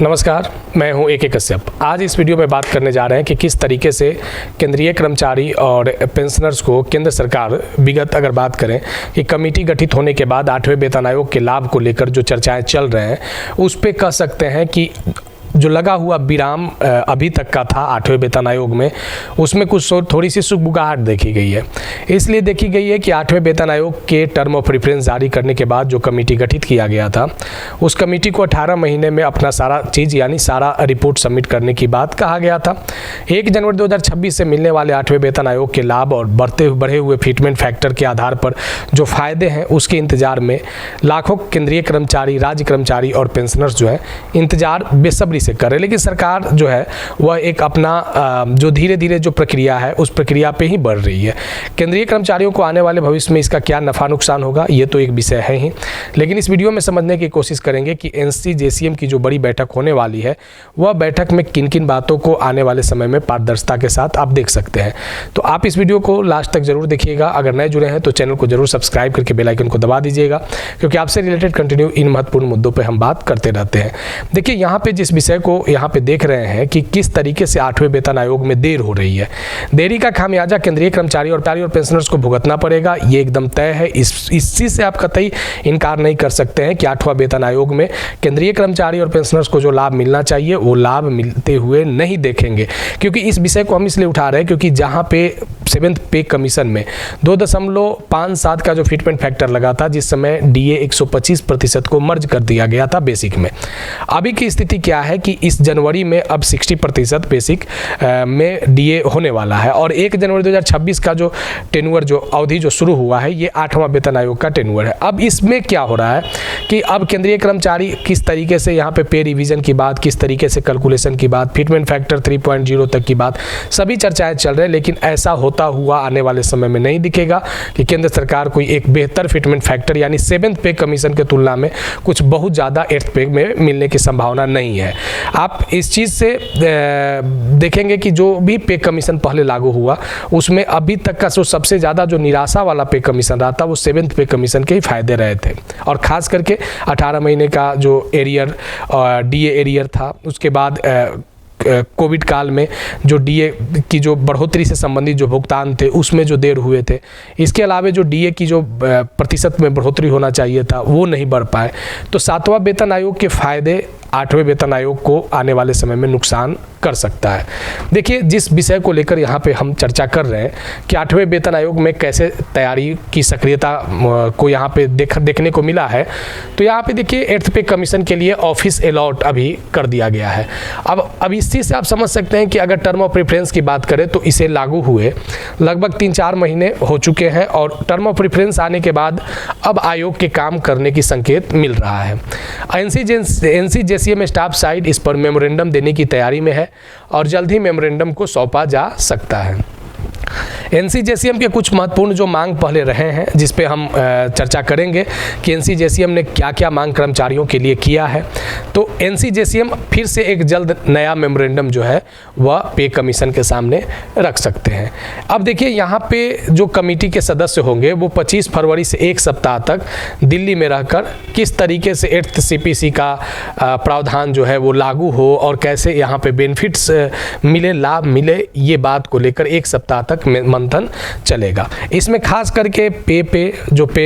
नमस्कार, मैं हूं AK कश्यप। आज इस वीडियो में बात करने जा रहे हैं कि किस तरीके से केंद्रीय कर्मचारी और पेंशनर्स को केंद्र सरकार विगत अगर बात करें कि कमेटी गठित होने के बाद 8वें वेतन आयोग के लाभ को लेकर जो चर्चाएं चल रहे हैं उस पे कह सकते हैं कि जो लगा हुआ विराम अभी तक का था 8वें वेतन आयोग में, उसमें कुछ थोड़ी सी सुगबुगाहट देखी गई है। इसलिए देखी गई है कि 8वें वेतन आयोग के टर्म ऑफ रेफरेंस जारी करने के बाद जो कमेटी गठित किया गया था, उस कमेटी को 18 महीने में अपना सारा चीज़ यानी सारा रिपोर्ट सबमिट करने की बात कहा गया था। 1 जनवरी 2026 से मिलने वाले 8वें वेतन आयोग के लाभ और बढ़े हुए फिटमेंट फैक्टर के आधार पर जो फायदे हैं उसके इंतजार में लाखों केंद्रीय कर्मचारी, राज्य कर्मचारी और पेंशनर्स जो है इंतजार बेसब्री से कर रहे। लेकिन सरकार जो है वह एक अपना जो धीरे धीरे जो प्रक्रिया है उस प्रक्रिया पे ही बढ़ रही है। केंद्रीय कर्मचारियों को आने वाले भविष्य में इसका क्या नफा नुकसान होगा ये तो एक विषय है ही, लेकिन इस वीडियो में समझने की कोशिश करेंगे कि NCJCM की जो बड़ी बैठक होने वाली है वह बैठक में किन किन बातों को आने वाले समय में पारदर्शिता के साथ आप देख सकते हैं। तो आप इस वीडियो को लास्ट तक जरूर देखिएगा। अगर नए जुड़े हैं तो चैनल को जरूर सब्सक्राइब करके बेल आइकन को दबा दीजिएगा, क्योंकि आपसे रिलेटेड कंटिन्यू इन महत्वपूर्ण मुद्दों पर हम बात करते रहते हैं। देखिए, यहाँ पे जिस विषय को यहाँ पे देख रहे हैं कि किस तरीके से 8वें वेतन आयोग में देर हो रही है, देरी का खामियाजा केंद्रीय कर्मचारी और पेंशनर्स को भुगतना पड़ेगा, ये एकदम तय है। इस चीज से आप कतई इनकार नहीं कर सकते हैं कि 8वां वेतन आयोग में केंद्रीय कर्मचारी और पेंशनर्स को जो लाभ मिलना चाहिए वो लाभ मिलते हुए नहीं देखेंगे। क्योंकि इस विषय को हम इसलिए उठा रहे हैं क्योंकि जहां पे 7th पे कमीशन में 2.57 का जो फिटमेंट फैक्टर लगा था, जिस समय DA 125% को मर्ज कर दिया गया था बेसिक में। अभी की स्थिति क्या है कि इस जनवरी में अब 60% बेसिक में DA होने वाला है और 1 जनवरी 2026 का जो टेन्योर जो अवधि जो शुरू हुआ है ये 8वां वेतन आयोग का टेन्योर है। अब इसमें क्या हो रहा है कि अब केंद्रीय कर्मचारी किस तरीके से यहाँ पे पे रिवीजन की बात, किस तरीके से कैलकुलेशन की बात, फिटमेंट फैक्टर 3.0 तक की बात, सभी चर्चाएं चल रहे हैं। लेकिन ऐसा होता हुआ आने वाले समय में नहीं दिखेगा कि केंद्र सरकार कोई एक बेहतर फिटमेंट फैक्टर यानी 7th पे कमीशन के तुलना में कुछ बहुत ज़्यादा 8th पे में मिलने की संभावना नहीं है। आप इस चीज़ से देखेंगे कि जो भी पे कमीशन पहले लागू हुआ उसमें अभी तक का जो सबसे ज़्यादा जो निराशा वाला पे कमीशन रहा था वो 7th पे कमीशन के ही फायदे रहे थे। और ख़ास करके 18 महीने का जो एरियर DA एरियर था, उसके बाद कोविड काल में जो DA की जो बढ़ोतरी से संबंधित जो भुगतान थे उसमें जो देर हुए थे, इसके अलावा जो DA की जो प्रतिशत में बढ़ोतरी होना चाहिए था वो नहीं बढ़ पाए। तो 7वां वेतन आयोग के फायदे 8वें वेतन आयोग को आने वाले समय में नुकसान कर सकता है। देखिए, जिस विषय को लेकर यहाँ पे हम चर्चा कर रहे हैं कि 8वें वेतन आयोग में कैसे तैयारी की सक्रियता को यहाँ पे देखने को मिला है, तो यहाँ पे देखिए 8th पे कमीशन के लिए ऑफिस अलॉट अभी कर दिया गया है। अब इस चीज़ से आप समझ सकते हैं कि अगर टर्म ऑफ रेफरेंस की बात करें तो इसे लागू हुए लगभग 3-4 महीने हो चुके हैं और टर्म ऑफ रेफरेंस आने के बाद अब आयोग के काम करने की संकेत मिल रहा है। NCJCM स्टाफ साइड इस पर मेमोरेंडम देने की तैयारी में है और जल्द ही मेमोरेंडम को सौंपा जा सकता है। NCJCM के कुछ महत्वपूर्ण जो मांग पहले रहे हैं जिस पे हम चर्चा करेंगे कि NCJCM ने क्या क्या मांग कर्मचारियों के लिए किया है। तो NCJCM फिर से एक जल्द नया मेमोरेंडम जो है वह पे कमीशन के सामने रख सकते हैं। अब देखिए, यहाँ पे जो कमेटी के सदस्य होंगे वो 25 फरवरी से 1 सप्ताह तक दिल्ली में रहकर किस तरीके से 8th CPC का प्रावधान जो है वो लागू हो और कैसे यहाँ पे बेनिफिट्स मिले, लाभ मिले, ये बात को लेकर 1 सप्ताह तक मंथन चलेगा। इसमें खास करके पे जो पे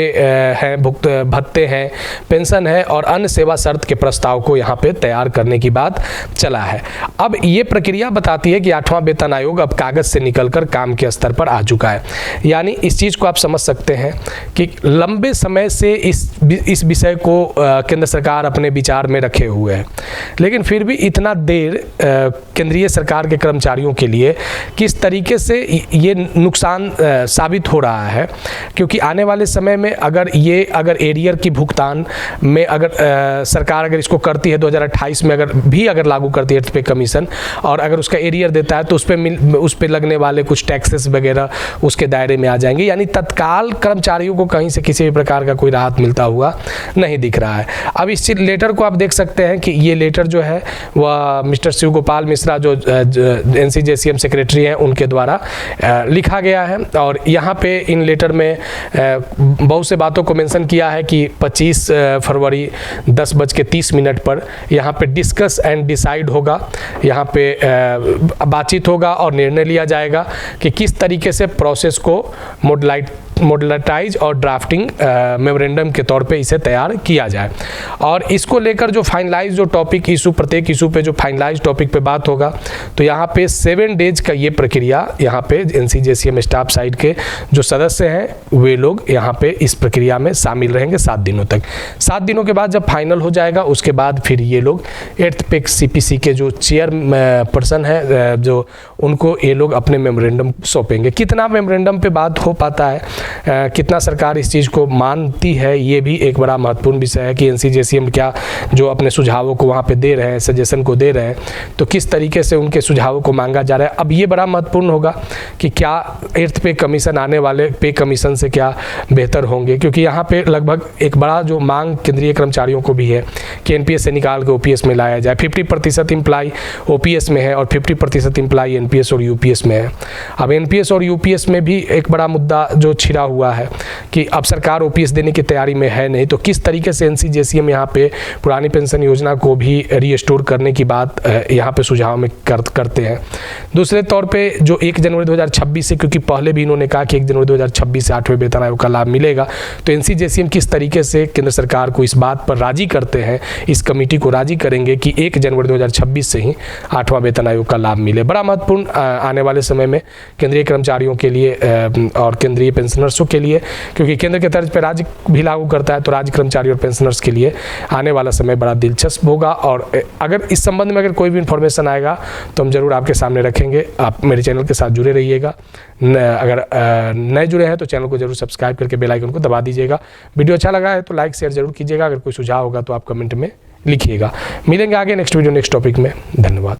है, भत्ते हैं, पेंशन है और अन्य सेवा शर्त के प्रस्ताव को यहाँ पे तैयार करने की बात चला है। अब ये प्रक्रिया बताती है कि 8वां वेतन आयोग अब कागज से निकलकर काम के स्तर पर आ चुका है। यानी इस चीज़ को आप समझ सकते हैं कि लंबे समय से इस विषय को केंद्र सरकार अपने विचार में रखे हुए है, लेकिन फिर भी इतना देर केंद्रीय सरकार के कर्मचारियों के लिए किस तरीके से ये नुकसान साबित हो रहा है। क्योंकि आने वाले समय में अगर एरियर की भुगतान में सरकार अगर इसको करती है 2028 में अगर लागू करती है 8th पे कमीशन और अगर उसका एरियर देता है तो उस पे लगने वाले कुछ टैक्सेस वगैरह उसके दायरे में आ जाएंगे। यानी तत्काल कर्मचारियों को कहीं से किसी भी प्रकार का कोई राहत मिलता हुआ नहीं दिख रहा है। अब इस लेटर को आप देख सकते हैं कि ये लेटर जो है वह मिस्टर शिव गोपाल मिश्रा जो NCJCM सेक्रेटरी हैं उनके द्वारा लिखा गया है। और यहाँ पे इन लेटर में बहुत से बातों को मेंशन किया है कि 25 फरवरी 10:30 पर यहाँ पे डिस्कस एंड डिसाइड होगा, यहाँ पे बातचीत होगा और निर्णय लिया जाएगा कि किस तरीके से प्रोसेस को मॉडलाइटाइज और ड्राफ्टिंग मेमोरेंडम के तौर पे इसे तैयार किया जाए। और इसको लेकर जो फाइनलाइज जो टॉपिक इशू, प्रत्येक इशू पे जो फाइनलाइज टॉपिक पे बात होगा, तो यहाँ पे 7 डेज का ये प्रक्रिया, यहाँ पे NCJCM स्टाफ साइड के जो सदस्य हैं वे लोग यहाँ पे इस प्रक्रिया में शामिल रहेंगे 7 दिनों तक। 7 दिनों के बाद जब फाइनल हो जाएगा उसके बाद फिर ये लोग 8th पे CPC के जो चेयर पर्सन है जो उनको ये लोग अपने मेमोरेंडम सौंपेंगे। कितना मेमोरेंडम पे बात हो पाता है, कितना सरकार इस चीज़ को मानती है, ये भी एक बड़ा महत्वपूर्ण विषय है कि NCJCM क्या जो अपने सुझावों को वहाँ पे दे रहे हैं, सजेशन को दे रहे हैं, तो किस तरीके से उनके सुझावों को मांगा जा रहा है। अब ये बड़ा महत्वपूर्ण होगा कि क्या 8th पे कमीशन आने वाले पे कमीशन से क्या बेहतर होंगे, क्योंकि यहाँ पे लगभग एक बड़ा जो मांग केंद्रीय कर्मचारियों को भी है कि NPS से निकाल के OPS में लाया जाए। 50% इम्प्लाई OPS में है और 50% इम्प्लाई NPS और UPS में है। अब NPS और UPS में भी एक बड़ा मुद्दा जो छिड़ा हुआ है कि अब सरकार OPS देने की तैयारी में है नहीं, तो किस तरीके से NCJCM यहाँ पे पुरानी पेंशन योजना को भी रीस्टोर करने की बात यहाँ पे सुझाव में करते हैं। दूसरे तौर पे जो 1 जनवरी 2026 से, क्योंकि पहले भी इन्होंने कहा कि 1 जनवरी 2026 से 8वें वेतन आयोग का लाभ मिलेगा, तो NCJCM किस तरीके से केंद्र सरकार को इस बात पर राजी करते हैं, इस कमेटी को राजी करेंगे कि 1 जनवरी 2026 से ही 8वां वेतन आयोग का लाभ मिले। बड़ा महत्वपूर्ण आने वाले समय में केंद्रीय कर्मचारियों के लिए और केंद्रीय पेंशनर्सों के लिए, क्योंकि केंद्र के तर्ज पर राज्य भी लागू करता है, तो राज्य कर्मचारी और पेंशनर्स के लिए आने वाला समय बड़ा दिलचस्प होगा। और अगर इस संबंध में अगर कोई भी इन्फॉर्मेशन आएगा तो हम जरूर आपके सामने रखेंगे। आप मेरे चैनल के साथ जुड़े रहिएगा। अगर नए जुड़े हैं तो चैनल को जरूर सब्सक्राइब करके बेल आइकन को दबा दीजिएगा। वीडियो अच्छा लगा है तो लाइक शेयर जरूर कीजिएगा। अगर कोई सुझाव होगा तो आप कमेंट में लिखिएगा। मिलेंगे आगे नेक्स्ट वीडियो नेक्स्ट टॉपिक में। धन्यवाद।